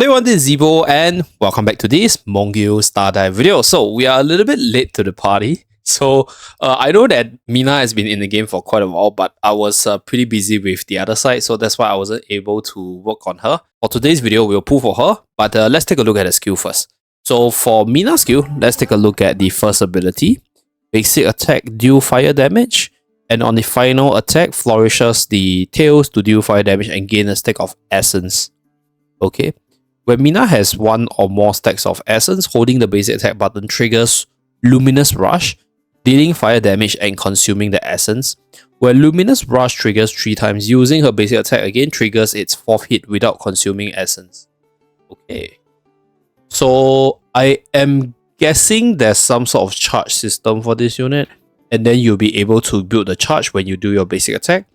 Hello everyone, this is Zeeebo and welcome back to this Mongil Star Dive video. So we are a little bit late to the party. So I know that Mina has been in the game for quite a while, but I was pretty busy with the other side, so that's why I wasn't able to work on her. For today's video, we'll pull for her, but let's take a look at the skill first. So for Mina's skill, let's take a look at the first ability. Basic attack, deal fire damage. And on the final attack, flourishes the tails to deal fire damage and gain a stack of essence. Okay. When Mina has one or more stacks of essence, holding the basic attack button triggers Luminous Rush, dealing fire damage and consuming the essence. When Luminous Rush triggers 3 times, using her basic attack again triggers its 4th hit without consuming essence. Okay. So I am guessing there's some sort of charge system for this unit, and then you'll be able to build the charge when you do your basic attack.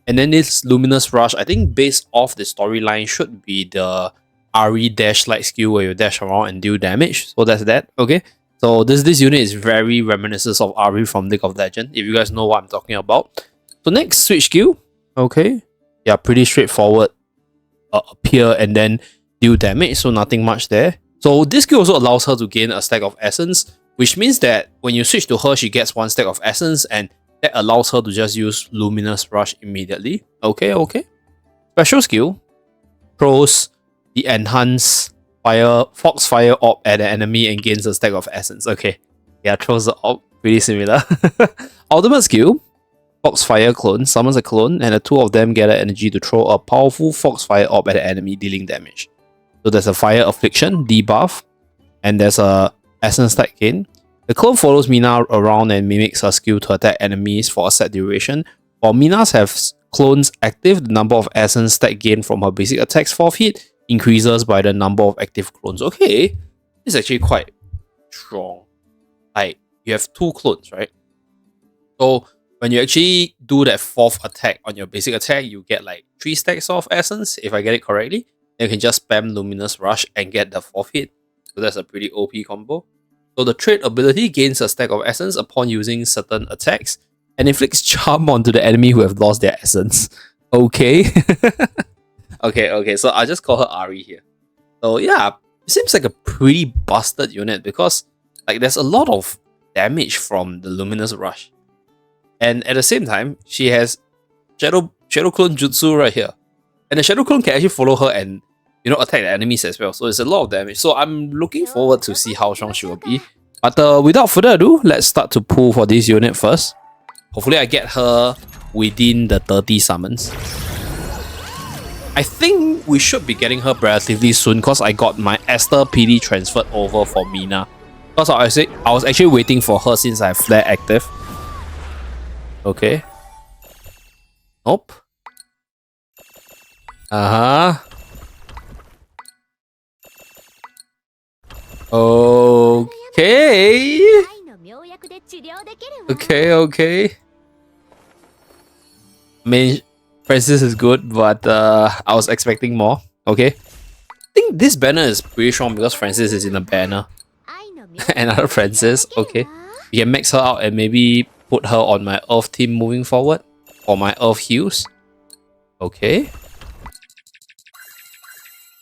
And then this Luminous Rush, I think based off the storyline, should be the RE dash light skill where you dash around and deal damage. So that's that. Okay. So this unit is very reminiscent of RE from League of Legends, if you guys know what I'm talking about. So next, switch skill. Okay. Yeah, pretty straightforward. Appear and then deal damage. So nothing much there. So this skill also allows her to gain a stack of essence, which means that when you switch to her, she gets 1 stack of essence, and that allows her to just use Luminous Rush immediately. Okay. Special skill. Throws the enhanced Foxfire Orb at an enemy and gains a stack of essence. Okay. Yeah, throws the orb. Pretty similar. Ultimate skill. Foxfire clone. Summons a clone and the 2 of them gather energy to throw a powerful Foxfire Orb at an enemy, dealing damage. So there's a Fire Affliction debuff. And there's a essence stack gain. The clone follows Mina around and mimics her skill to attack enemies for a set duration. While Mina's have clones active, the number of essence stack gain from her basic attack's 4th hit increases by the number of active clones. Okay, this is actually quite strong. Like, you have 2 clones, right? So when you actually do that 4th attack on your basic attack, you get like 3 stacks of essence, if I get it correctly. Then you can just spam Luminous Rush and get the 4th hit. So that's a pretty OP combo. So the trait ability gains a stack of essence upon using certain attacks and inflicts charm onto the enemy who have lost their essence. Okay. Okay, so I'll just call her Ari here. So yeah, it seems like a pretty busted unit because like there's a lot of damage from the Luminous Rush. And at the same time, she has Shadow Clone Jutsu right here. And the Shadow Clone can actually follow her and, you know, attack the enemies as well. So it's a lot of damage. So I'm looking forward to see how strong she will be. But without further ado, let's start to pull for this unit first. Hopefully I get her within the 30 summons. I think we should be getting her relatively soon because I got my Esther PD transferred over for Mina. Because I was actually waiting for her since I have Flare active. Okay. Nope. Okay. Okay. I mean, Francis is good, but I was expecting more. Okay. I think this banner is pretty strong because Francis is in a banner. Another Francis. Okay. We can max her out and maybe put her on my Earth team moving forward. Or my Earth heals. Okay.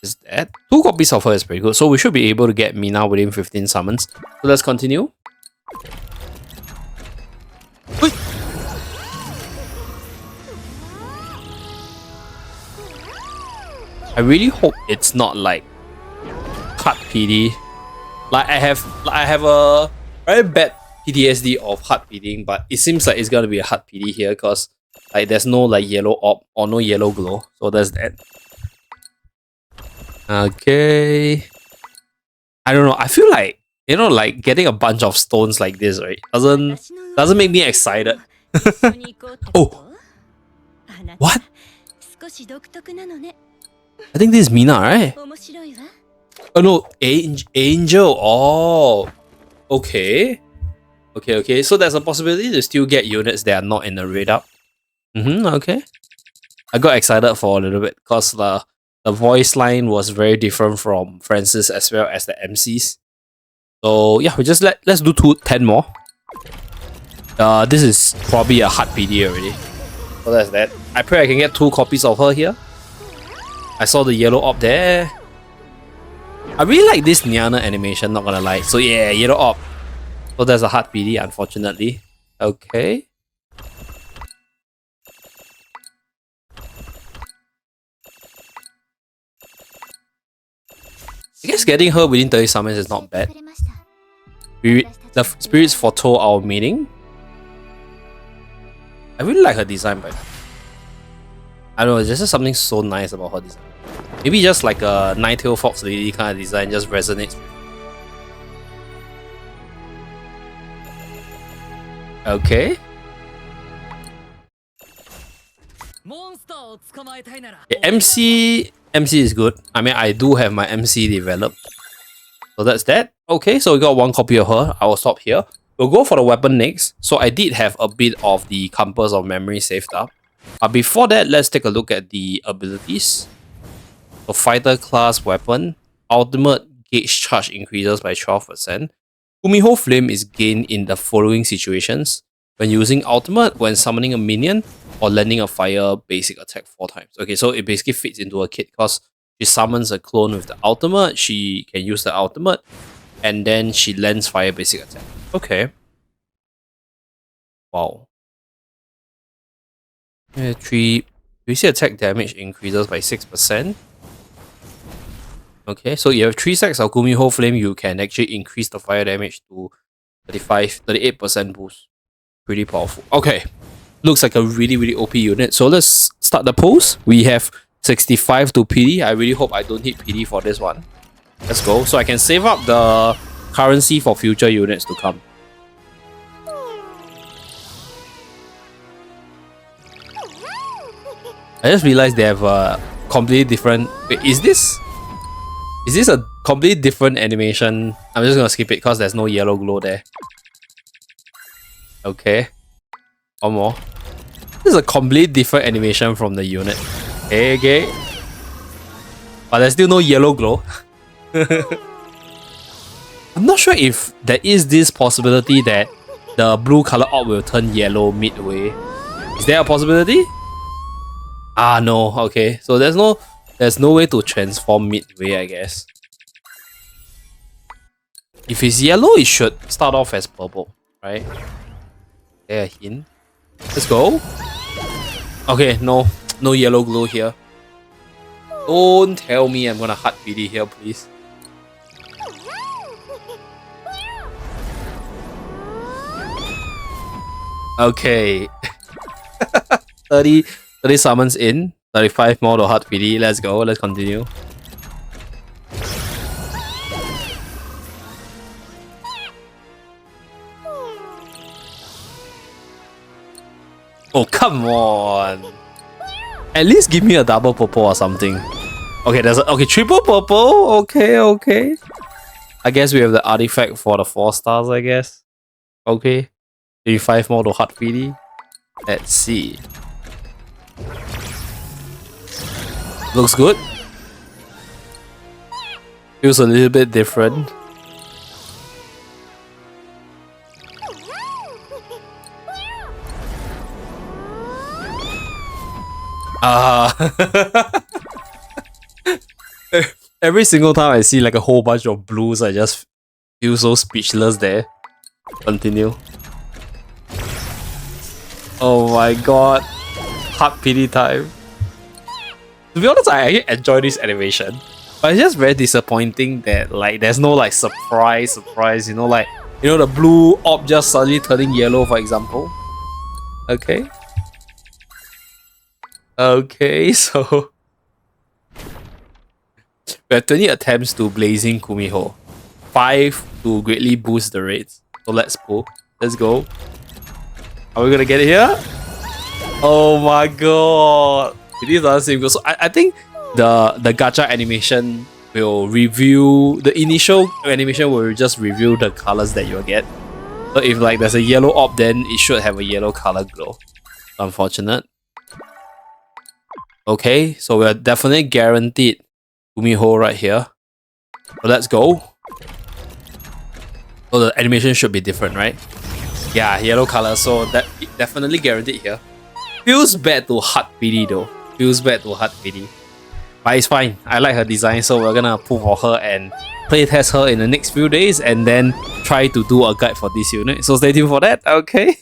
Is that 2 copies of her is pretty good. So we should be able to get Mina within 15 summons. So let's continue. Wait. I really hope it's not like hard PD. Like I have a very bad PTSD of hard PDing, but it seems like it's gonna be a hard PD here because like there's no like yellow orb or no yellow glow. So that's that. Okay. I don't know. I feel like, you know, like getting a bunch of stones like this, right? Doesn't make me excited. Oh. What? I think this is Mina, right? Oh no, Angel. Oh. Okay. Okay. So there's a possibility to still get units that are not in the radar. Okay. I got excited for a little bit because the voice line was very different from Francis as well as the MCs. So yeah, let's do 10 more. This is probably a hard PD already. So that's that. I pray I can get 2 copies of her here. I saw the yellow orb there. I really like this Niana animation, not gonna lie. So yeah, yellow op. So there's a hard PD, unfortunately. Okay. I guess getting her within 30 summons is not bad. The spirits foretold our meeting. I really like her design, but I don't know, there's just something so nice about her design. Maybe just like a Nine-Tailed Fox Lady kind of design just resonates. Okay. MC is good. I mean, I do have my MC developed. So that's that. Okay, so we got one copy of her. I will stop here. We'll go for the weapon next. So I did have a bit of the Compass of Memory saved up. But before that, let's take a look at the abilities. So fighter class weapon. Ultimate gauge charge increases by 12%. Kumiho Flame is gained in the following situations. When using ultimate, when summoning a minion, or landing a fire basic attack 4 times. Okay, so it basically fits into a kit because she summons a clone with the ultimate, she can use the ultimate, and then she lands fire basic attack. Okay. Wow. 3 basic attack damage increases by 6%. Okay, so you have 3 stacks of Kumiho Flame, you can actually increase the fire damage to 38% boost. Pretty powerful. Okay. Looks like a really OP unit. So let's start the pulls. We have 65 to PD. I really hope I don't hit PD for this one. Let's go. So I can save up the currency for future units to come. I just realized they have a completely different... Wait, is this a completely different animation? I'm just gonna skip it because there's no yellow glow there. Okay. One more. This is a completely different animation from the unit. Okay. But there's still no yellow glow. I'm not sure if there is this possibility that the blue color orb will turn yellow midway. Is there a possibility? Ah, no. Okay. So there's no way to transform midway, I guess. If it's yellow, it should start off as purple, right? There a hint. Let's go. Okay, no yellow glow here. Don't tell me I'm gonna hard PD here, please. Okay. 30 summons in. 35 more to hard PD. Let's go. Let's continue. Oh, come on. At least give me a double purple or something. Okay, okay, triple purple. Okay. I guess we have the artifact for the 4 stars, I guess. Okay. 35 more to hard PD. Let's see. Looks good. Feels a little bit different. Every single time I see like a whole bunch of blues, I just feel so speechless there. Continue. Oh my god. Hard PD time. To be honest, I actually enjoy this animation. But it's just very disappointing that like there's no like surprise, you know, like the blue orb just suddenly turning yellow, for example. Okay. Okay, so we have 20 attempts to Blazing Kumiho. 5 to greatly boost the rates. So let's pull. Let's go. Are we gonna get it here? Oh my god. It is doesn't seem good. So I think the gacha animation will review the initial animation will just review the colors that you'll get. So if like there's a yellow orb, then it should have a yellow color glow. Unfortunate. Okay, so we're definitely guaranteed Kumiho right here. So let's go. So the animation should be different, right? Yeah, yellow color, so that definitely guaranteed here. Feels bad to hard PD though. Feels bad to hard PD. But it's fine. I like her design, so we're gonna pull for her and playtest her in the next few days and then try to do a guide for this unit. So stay tuned for that, okay?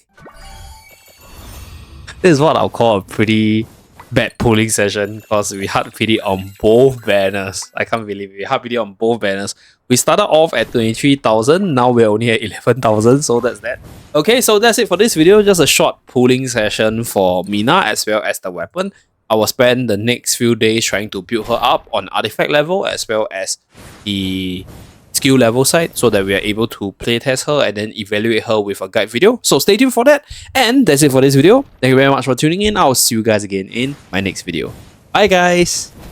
This is what I'll call a pretty bad pulling session because we hard pity on both banners. I can't believe it. We hard pity on both banners. We started off at 23,000, now we're only at 11,000, so that's that. Okay, so that's it for this video. Just a short pulling session for Mina as well as the weapon. I will spend the next few days trying to build her up on artifact level as well as the skill level side so that we are able to playtest her and then evaluate her with a guide video. So stay tuned for that. And that's it for this video. Thank you very much for tuning in. I'll see you guys again in my next video. Bye guys!